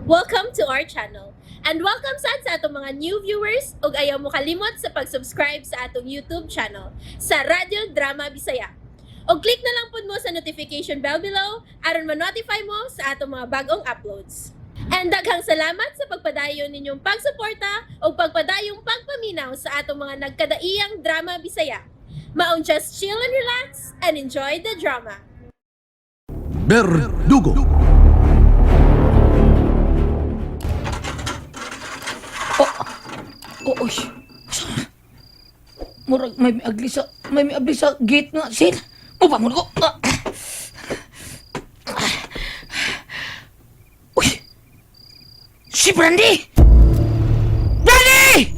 Welcome to our channel. And welcome sa atong mga new viewers ug ayaw mo kalimot sa pag-subscribe sa atong YouTube channel sa Radio Drama Bisaya. O click na lang pud mo sa notification bell below aron ma-notify mo sa atong mga bagong uploads. And daghang salamat sa pagpadayon ninyong pagsuporta o pagpadayong pagpaminaw sa atong mga nagkadaiyang Drama Bisaya. Maong just chill and relax and enjoy the drama. Berdugo. Oy. Murag may miagli sa gate nga sin. Mabangon ko. Uy. Si Brandy! Brandy!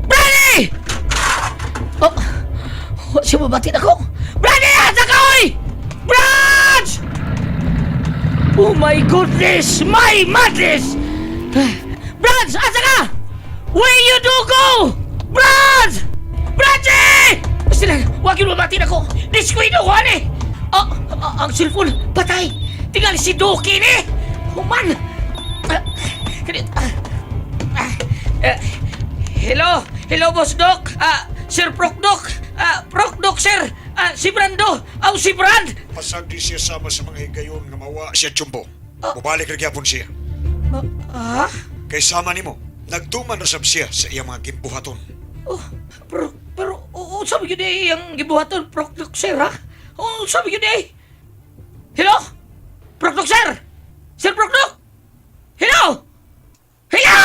Brandy! Oh. Si mabati na ko. Brandy! Asa ka, oy! Branch! Oh my goodness! My madness! Branch! Asa ka? Where you do go? Brad! Bradie! Sila, wag yung mabati na ko. Diskwino ko, ane! Ang cellphone, patay! Tingali si Doki, ni! Human! Hello? Hello, Boss Doc? Sir Proc Doc? Proc Doc, sir! Si Brando! Si Brad! Pasagdi siya sama sa mga higayon nga mawa siya tsumbo. Mubalik rin gyapon siya. Kay sama nimo, nagtuman rasab siya sa iyang mga ginbuhaton. Pero, sabi yun eh, yung gibuhaton, Proc Doc, sir, ha? Sabi yun eh. Hello? Proc Doc, sir! Sir Proc Doc! Hello! Hello!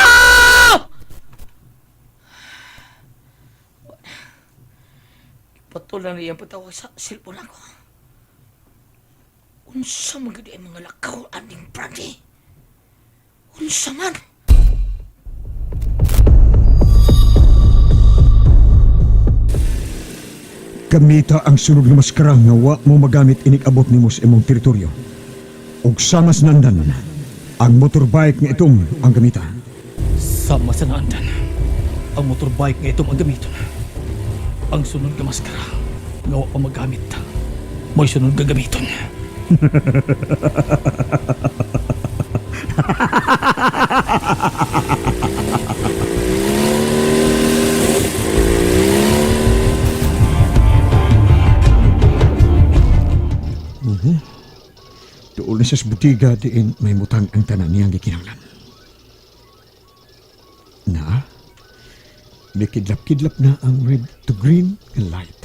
Patulang niya patawag sa cellphone ako. Unsa maganda ang mga lakaw aning Brandy? Unsa man? Gamita ang sunog na maskara nga wa mo magamit inig-abot nimo sa imong teritoryo. Ug samas nandan ang motorbike nga itong ang gamita. Sama sa naandan, ang motorbike nga itong ang gamiton. Ang sunod nga maskara, nga wa pa magamit. May sunod nga gamiton. Tuol na siya sa butiga diin may mutang ang tanan niyang gikinahanglan. Na, may kidlap-kidlap na ang red to green nga light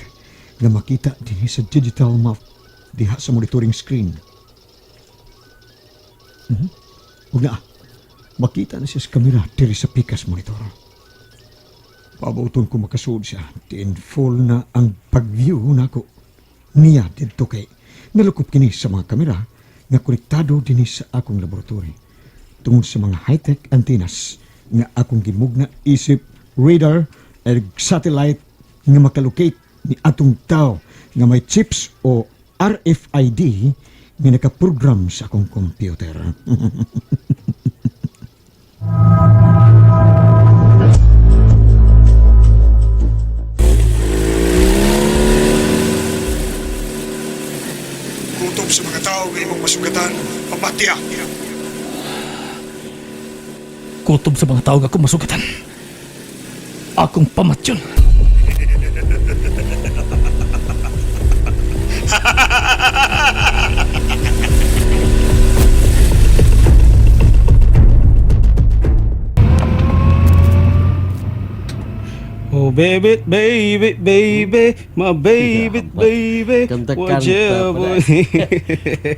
nga makita din sa digital map diha sa monitoring screen. Huwag na, makita na siya sa kamera diri sa pikas monitor. Pabuton ko makasuod siya, diin full na ang pag-view na ko niya dito kay nalukop kini sa mga kamera nga konektado din sa akong laboratory tungod sa mga high-tech antennas nga akong gimugna isip radar at satellite nga makalocate ni atong tao nga may chips o RFID nga nakaprogram sa akong computer. Kutob sa mga tao nga imong masugatan, papatya. Kutob sa mga tao nga akong masugatan. Akong pamatyon. Oh baby, baby, baby, my baby, baby. Kanta-kanta Wajah, pala.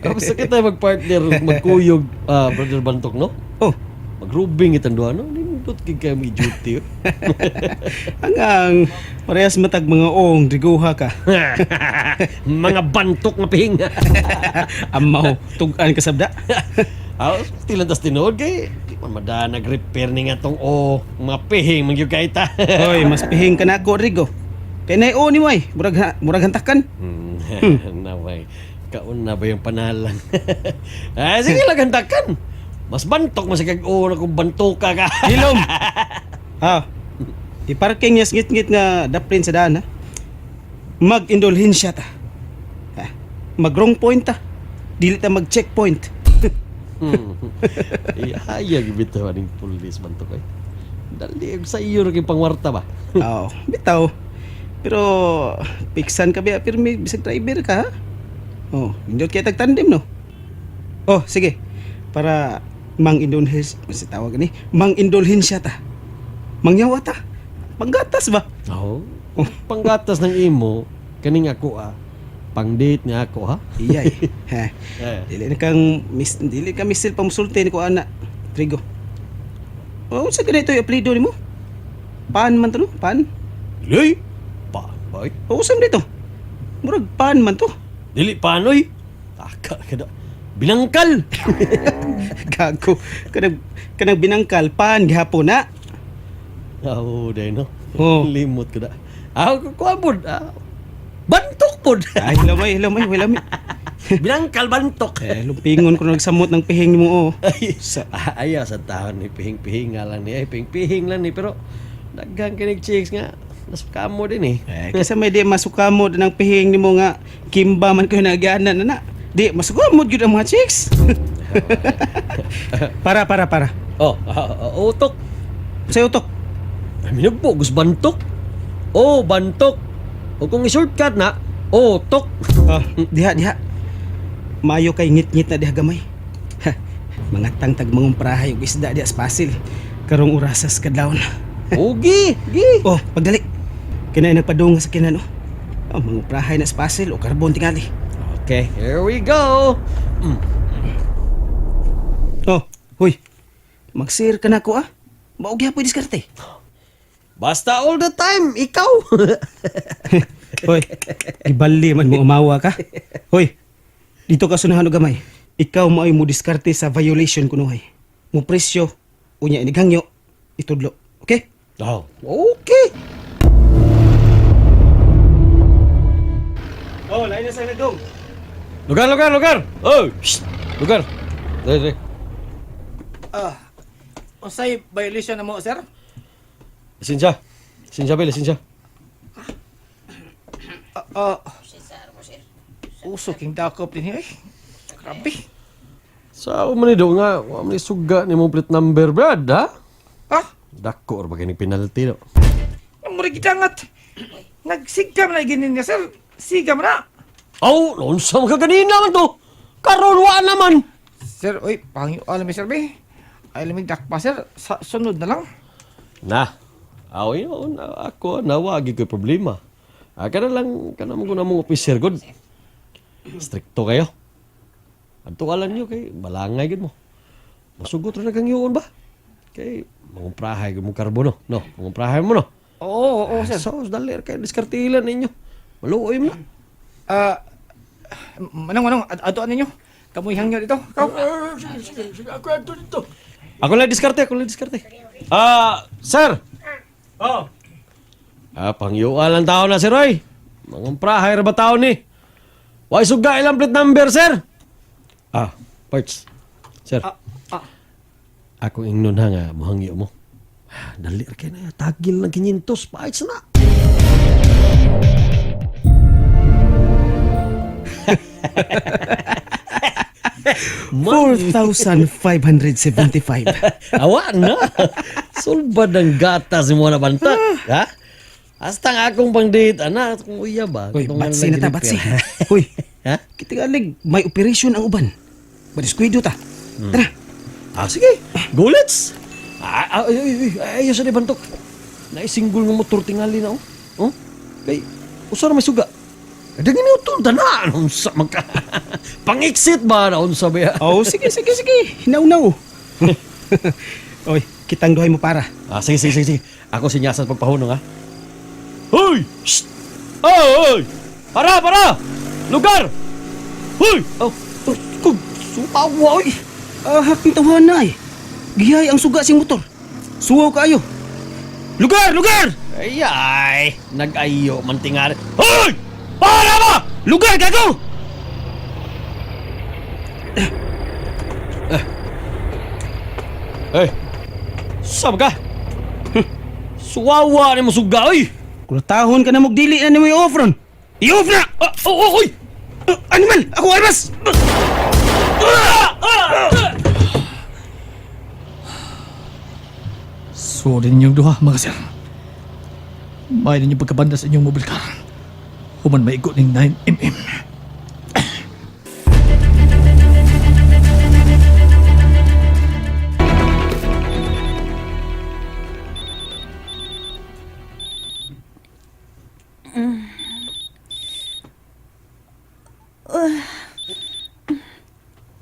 Kapag sakit tayo mag-partner, magkuyog, Brother Bantok, no? Oh, Mag-rubing itang doon, no? Nindot kayo may duty, oh. hanggang parehas matag mga ong, driguha ka. Mga bantok na ping. Amaw, tugan ka sabda. Tilan tas tinood kay, di man mada nag-repair ni nga tong mga pihing, mangyog kayo ta. Hoy, mas pihing ka na ako, Rigo. Kaya na ni Way, murag hantakan. Naway, kaun na ba yung panalang? Sige lang, gantakan. Mas bantok, mas kag-o na kung bantuka ka. Hilom! Iparking niya ngit-ngit nga daplin sa daan, ha? Mag-indulhensya ta. Mag-wrong point ta. Dili ta mag-checkpoint. Ihayag bitaw aning pulis bantok ay. Dali sa iyo rin pangwarta ba? Oo, bitaw. Pero piksan ka ba pirmi bisag driver ka ha? Oh, indot kay tagtandem no. Oh, sige. Para mang indulhens, si tawag ni, mang indulhensya ta. Mangyawa ta. Panggatas ba? Oo. Panggatas ng imo kaning ako pang-date niya ako ha. Iyay. Ha. Eh. Dili ka misil pamusulti ni ko ana. Trigo. Oh, sa ganito yung apelido nimo? Paan man to no? Paan? Lay. Pa, boy. Oh, usam dito. Murag paan man to. Dili panoy. Taka kada. Binangkal. Gago. Kanang binangkal paan gihapon na. Oo, day no. Oh. Limot ko da. Ako kuabod. Bantok pod. Ay, lamay, lamay. Binangkal bantok. Lumpingon ko nagsamot ng pihing mo oh. Ay, ayaw sa taon ni pihing-pihing nga lang ni. Ay, pihing-pihing lang ni. Pero, daghang kinig chicks nga. Nas kamo din Kasi may di masukamo ng pihing nimo nga kimba man ko nagyanan na. Di masukamo gyud ang mga chicks. para. Oh, utok. Sa utok. Ay, minagpogos bantok. Oh, bantok. O kung i-shortcut na, utok. Diha. Mayo kay ngit-ngit na diha gamay. Mga tangtag mangong prahay ug isda diha sa pasil. Karong urasas kadlawon. Gi. Oh, pagdali. Kinay nagpadung sa kinan oh. Oh, mga prahay na sa pasil o karbon tingali. Okay, here we go. Oh, huy. Mag-share ka na ko Mao gyapon diskarte. Basta all the time, ikaw. Hoy, ibali man mo umawa ka. Hoy, dito ka sunahan og gamay. Ikaw mo ay mo diskarte sa violation kuno hay. Mo presyo, unya inighangyo, itudlo. Okay? Oh, okay. Oh, lain na sa nagdong. Lugar. Oh, shh. Lugar. Dre. Unsay violation na mo, sir? Lisensya, lisensya. Uso king dakop din eh. Grabe. Sa umanido nga, wa man suga ni mong plate number, brad, ha? Dako or bagay ni penalty, no? Mura gidangat. Nagsigam na ginin niya, sir. Sigam na. Oh, lonsam ka ganina man to. Karon wa naman. Sir, oy, pangyo alam mi sir be. Ay lamig dakpa sir, sa sunod na lang. Na. Yun, ako nawagi ko problema. Kana lang, mo ko na mong officer god. Stricto kayo. Adto alam nyo kay balangay gid mo. Masugot ra kang yun ba? Kay mangumprahay mo karbono, no? Mangumprahay mo no. Oo, sir. So, dalir kay diskartilan ninyo. Maluoy mo. Manong, ato ninyo. Kamuyhang nyo dito. Sige, ako ato dito. Ako lang diskarte. Sir. Oh. Pangyuan lang tao na si Roy. Mangumprahay ra ba tao ni? Why suga ilang plate number, sir? Parts. Sir. Ako ingnon nga mohangyo mo. Dali ra kay na tagil ng 500 parts na. $4,575. Awa na. Sulbad ang gatas mo na banta. Ha? Hasta nga akong pang-date, anak. Kung uya ba? Hoy, Itong batsi na ta, nag-repair. batsi. Hoy, Ha? kitigalig, may operation ang uban. Madiskwento ta. Tara. Sige. Gulets. Ayaw sa di bantok. Naisinggol ng motor tingali na, oh. Kay, usara may suga. Dagin ni utol, na. Unsa magka. Pang-exit ba na unsa ba? Oh, sige. Hinaw-naw. Oy, kitang duhay mo para. Sige. Ako sinyasan pagpahunong, ha? Hoy! Shh! Hoy! Para! Lugar! Hoy! Kung supawa, oy. Haking tawahan na eh. Gihay ang suga sing motor. Suwaw kayo. Lugar! Ay! Nag-ayo man tingali. Hoy! Para ba? Lugar, gago! Sab ka? Suwawa ni mo suga, oy! Kulatahon ka na magdili na ni mo i-off ron. I-off na! Oy! Animal! Ako armas! Sorry ninyong duha, mga sir. May ninyong pagkabanda sa inyong mobile car. Human maigo ng 9mm.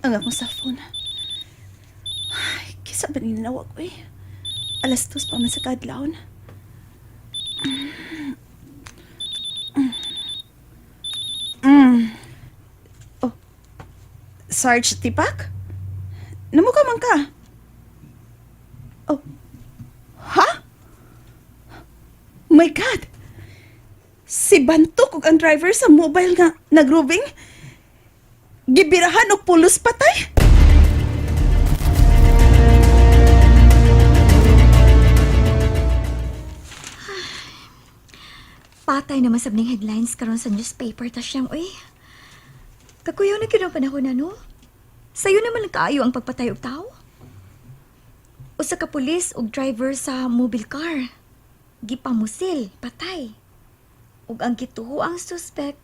Ang akong cellphone. Ay, kisa ba ninawag ko eh? Alas 2 pa man sa kadlawon. Oh, Sarge Tipak? Namukha man ka? Oh, ha? My God! Si Bantok ug ang driver sa mobile nga nagrubing? Gibirahan og pulos patay? Patay naman sa ning headlines karon sa newspaper ta siyang, uy. Kakuyaw na kinang panahon na, no? Sa'yo naman kaayo ang pagpatay og tao. Usa ka pulis ug driver sa mobile car. Gipamusil, patay. Ug ang gituho ang suspect.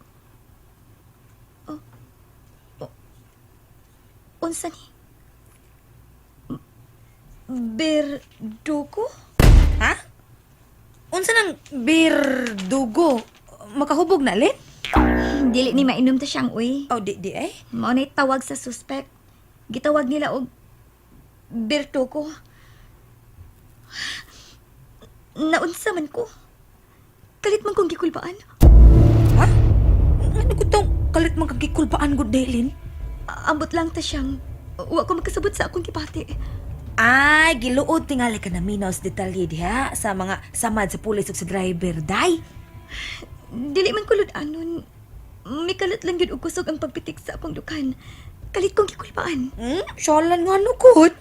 Unsa ni? Berdugo? Ha? Unsa nang birdugo? Makahubog na lit? Dili ni mainom ta siyang, uy. Oh, di eh. Mao na'y tawag sa suspect. Gitawag nila og Bertuko. Naunsa man ko. Kalit man kong gikulbaan. Ha? Ano ko tong kalit man kagikulbaan gud Daylin? Ambot lang ta siyang wa ko makasabot sa akong gipati. Ay, giluod tingali ka na minos detalye diha sa mga samad sa pulis ug sa driver, day. Dili man kulod anon. May kalit lang yun og kusog ang pagpitik sa akong dukan. Kalit kong gikulbaan. Syalan nga no, good.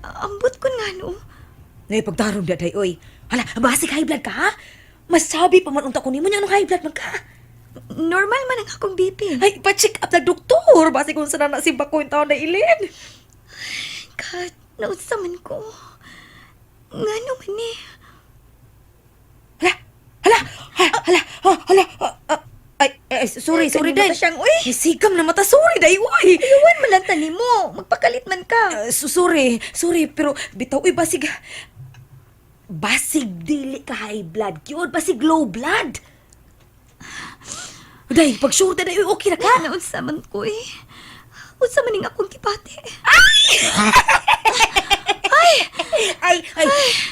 Ambot ko nga no. Nay pagtarong da day, oy. Hala, basig high blood ka, ha? Masabi pa man unta ko nimo nya nung high blood man ka. Normal man ang akong BP. Ay, pa-check up na doktor. Basig kung saan na simba ko yung taon na ilin. God, naunsa man ko. Nga naman eh. Hala. Ay, sorry, day. Siyang, uy. Isigam na mata, sorry, day, uy. Iwan mo lang tani mo. Magpakalit man ka. Sorry, pero bitaw, uy, basig dili ka high blood, yun, basig low blood. Day, pag sure day, uy, okay na ka. Naunsa man ko eh. Unsa man ning akong kipati. Ay,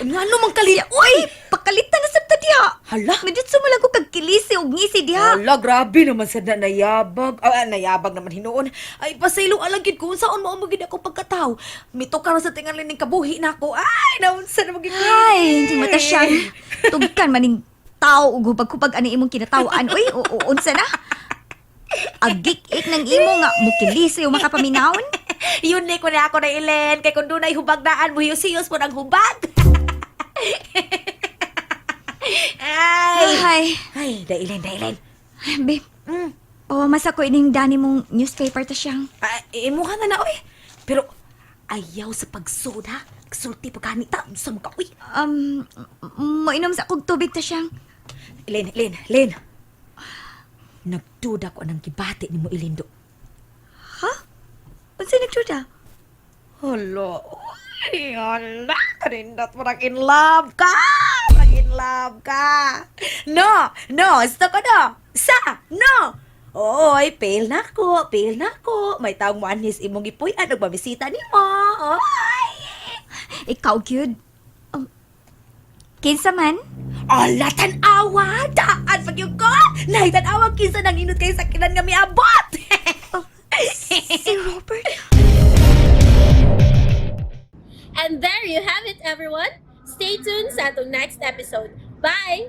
nga naman kalit, Uy, pakalitan na sa diha. Hala. Medyo mo ko kag kilisi og ngisi diha. Hala, grabe naman sa nayabag. Nayabag naman hinuon. Ay, pasaylo alagid ko. Saan mo amagid ako pagkataw? Mito ka na sa tingalan ng kabuhi na ako. Ay, naunsa na magiging. Ay, hindi mata siya. Tugkan maning tao ug hubag-hubag ani imong kinatawaan. Uy, unsa na? Agik-ik ng imo nga mukilisi o makapaminawon. Yun ni ko na ako na ilen. Kay kung doon ay hubagdaan, buhiyos-hiyos po ng hubag. Ay, Dailen. babe. Pawamasa ko ining dani mong newspaper ta siyang. Imuha na oy. Pero, ayaw sa pagsoda. Sulti pagkanita. Sa mga uy. Mainom sa akong tubig ta siyang. Len. Nagduda ko ng kibati ni mo Ilindo. Ha? Unsa nagduda? Hala. Karindot mo in love ka. In love ka. No. Stop ka no. No. Oy, fail na ko. May taong manis imong ipuyan o babisita ni mo. Oy. Ikaw, cute. Kinsa man? Ala, tan-awa! Daan pag yung ko! Nay, tan-awa, kinsa nang inut kayo sa kinan nga miabot! Si Robert? And there you have it, everyone. Stay tuned sa atong next episode. Bye!